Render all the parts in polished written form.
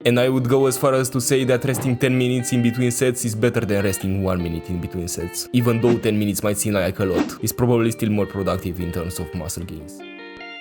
And I would go as far as to say that resting 10 minutes in between sets is better than resting 1 minute in between sets. Even though 10 minutes might seem like a lot, it's probably still more productive in terms of muscle gains.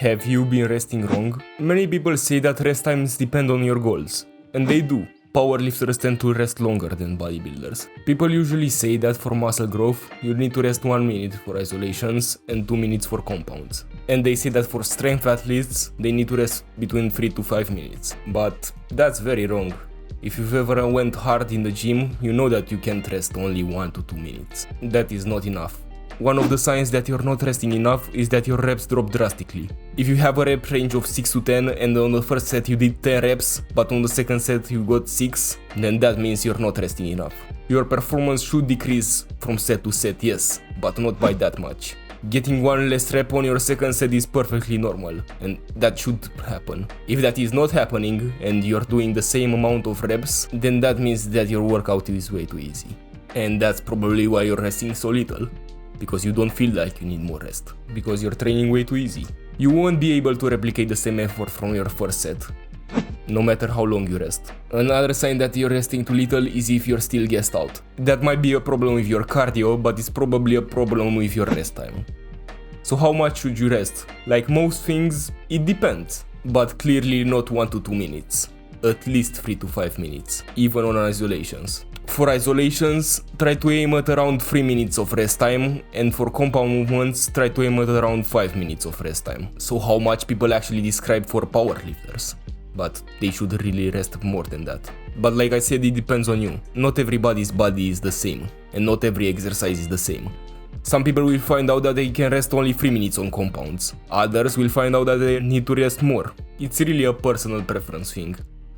Have you been resting wrong? Many people say that rest times depend on your goals, and they do. Powerlifters tend to rest longer than bodybuilders. People usually say that for muscle growth, you need to rest 1 minute for isolations and 2 minutes for compounds. And they say that for strength athletes, they need to rest between 3 to 5 minutes. But that's very wrong. If you've ever went hard in the gym, you know that you can't rest only 1 to 2 minutes. That is not enough. One of the signs that you're not resting enough is that your reps drop drastically. If you have a rep range of 6 to 10 and on the first set you did 10 reps, but on the second set you got 6, then that means you're not resting enough. Your performance should decrease from set to set, yes, but not by that much. Getting one less rep on your second set is perfectly normal, and that should happen. If that is not happening and you're doing the same amount of reps, then that means that your workout is way too easy. And that's probably why you're resting so little. Because you don't feel like you need more rest. Because you're training way too easy. You won't be able to replicate the same effort from your first set, no matter how long you rest. Another sign that you're resting too little is if you're still gassed out. That might be a problem with your cardio, but it's probably a problem with your rest time. So how much should you rest? Like most things, it depends. But clearly not 1 to 2 minutes. At least 3 to 5 minutes, even on isolations. For isolations, try to aim at around 3 minutes of rest time, and for compound movements, try to aim at around 5 minutes of rest time. So how much people actually describe for powerlifters, but they should really rest more than that. But like I said, it depends on you. Not everybody's body is the same, and not every exercise is the same. Some people will find out that they can rest only 3 minutes on compounds. Others will find out that they need to rest more. It's really a personal preference thing.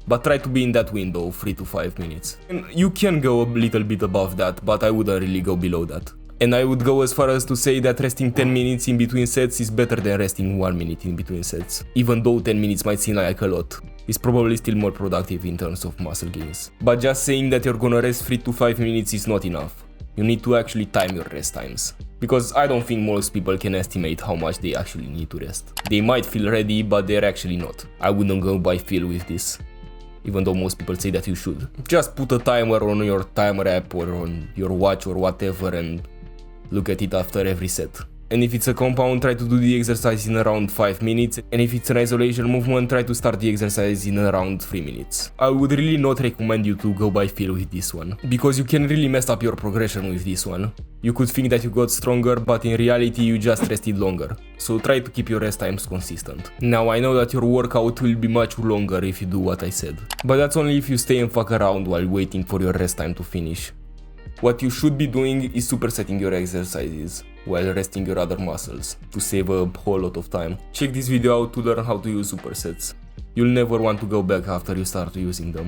But try to be in that window of 3 to 5 minutes. And you can go a little bit above that, but I wouldn't really go below that. And I would go as far as to say that resting 10 minutes in between sets is better than resting 1 minute in between sets. Even though 10 minutes might seem like a lot, it's probably still more productive in terms of muscle gains. But just saying that you're gonna rest 3 to 5 minutes is not enough. You need to actually time your rest times. Because I don't think most people can estimate how much they actually need to rest. They might feel ready, but they're actually not. I wouldn't go by feel with this. Even though most people say that you should. Just put a timer on your timer app or on your watch or whatever and look at it after every set. And if it's a compound, try to do the exercise in around 5 minutes. And if it's an isolation movement, try to start the exercise in around 3 minutes. I would really not recommend you to go by feel with this one, because you can really mess up your progression with this one. You could think that you got stronger, but in reality you just rested longer. So try to keep your rest times consistent. Now I know that your workout will be much longer if you do what I said. But that's only if you stay and fuck around while waiting for your rest time to finish. What you should be doing is supersetting your exercises while resting your other muscles to save a whole lot of time. Check this video out to learn how to use supersets. You'll never want to go back after you start using them.